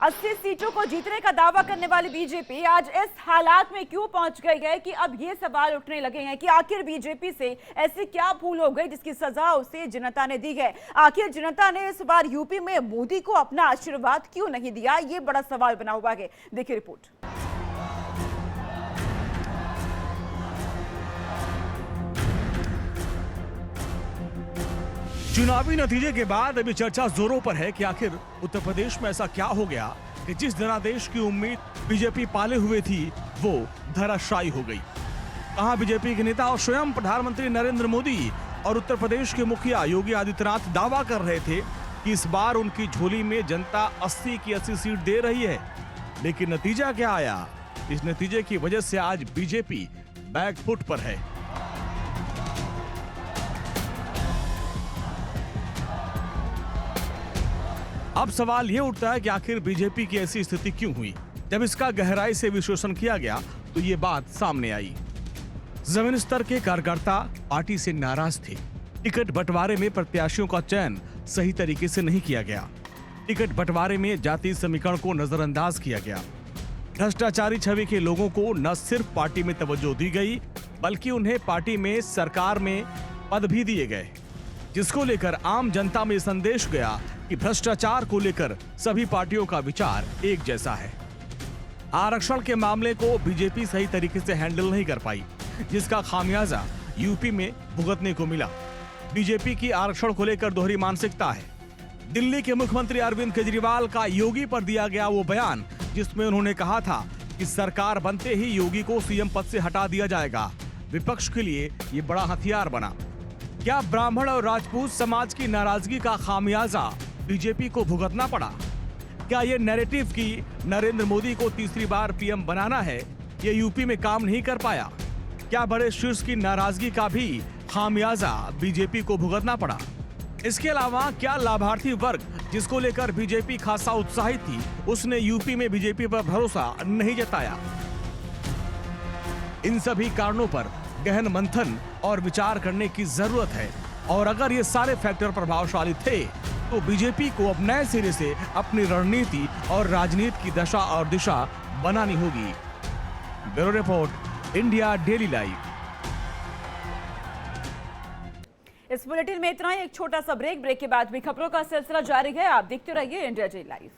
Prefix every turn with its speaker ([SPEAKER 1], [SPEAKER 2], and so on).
[SPEAKER 1] 80 सीटों को जीतने का दावा करने वाली बीजेपी आज इस हालात में क्यों पहुंच गई है कि अब ये सवाल उठने लगे हैं कि आखिर बीजेपी से ऐसी क्या भूल हो गई जिसकी सजा उसे जनता ने दी है। आखिर जनता ने इस बार यूपी में मोदी को अपना आशीर्वाद क्यों नहीं दिया, ये बड़ा सवाल बना हुआ है। देखिए रिपोर्ट।
[SPEAKER 2] चुनावी नतीजे के बाद अभी चर्चा जोरों पर है कि आखिर उत्तर प्रदेश में ऐसा क्या हो गया कि जिस जनादेश की उम्मीद बीजेपी पाले हुए थी वो धराशायी हो गई। कहां बीजेपी के नेता और स्वयं प्रधानमंत्री नरेंद्र मोदी और उत्तर प्रदेश के मुखिया योगी आदित्यनाथ दावा कर रहे थे कि इस बार उनकी झोली में जनता 80 की 80 सीट दे रही है, लेकिन नतीजा क्या आया? इस नतीजे की वजह से आज बीजेपी बैकफुट पर है। अब सवाल यह उठता है कि आखिर बीजेपी की ऐसी स्थिति क्यों हुई। जब इसका गहराई से विश्लेषण किया गया तो ये बात सामने आई। जमीन स्तर के कार्यकर्ता पार्टी से नाराज थे। टिकट बंटवारे में प्रत्याशियों का चयन सही तरीके से नहीं किया गया। टिकट बंटवारे में जाति समीकरण को नजरअंदाज किया गया। भ्रष्टाचारी छवि के लोगों को न सिर्फ पार्टी में तवज्जो दी गई बल्कि उन्हें पार्टी में सरकार में पद भी दिए गए, जिसको लेकर आम जनता में संदेश गया कि भ्रष्टाचार को लेकर सभी पार्टियों का विचार एक जैसा है। आरक्षण के मामले को बीजेपी सही तरीके से हैंडल नहीं कर पाई, जिसका खामियाजा यूपी में भुगतने को मिला। बीजेपी की आरक्षण को लेकर दोहरी मानसिकता है। दिल्ली के मुख्यमंत्री अरविंद केजरीवाल का योगी पर दिया गया वो बयान जिसमें उन्होंने कहा था कि सरकार बनते ही योगी को सीएम पद से हटा दिया जाएगा, विपक्ष के लिए ये बड़ा हथियार बना। क्या ब्राह्मण और राजपूत समाज की नाराजगी का खामियाजा बीजेपी को भुगतना पड़ा? क्या ये नैरेटिव कि नरेंद्र मोदी को तीसरी बार पीएम बनाना है, ये यूपी में काम नहीं कर पाया? क्या बड़े शीर्ष की नाराजगी का भी खामियाजा बीजेपी को भुगतना पड़ा? इसके अलावा क्या लाभार्थी वर्ग जिसको लेकर बीजेपी खासा उत्साहित थी, उसने यूपी में बीजेपी पर भरोसा नहीं जताया? इन सभी कारणों पर गहन मंथन और विचार करने की जरूरत है, और अगर ये सारे फैक्टर प्रभावशाली थे तो बीजेपी को अब नए सिरे से अपनी रणनीति और राजनीति की दशा और दिशा बनानी होगी। Bureau report, India daily live.
[SPEAKER 1] इस बुलेटिन में इतना ही। एक छोटा सा ब्रेक के बाद भी खबरों का सिलसिला जारी है। आप देखते रहिए इंडिया डेली लाइव।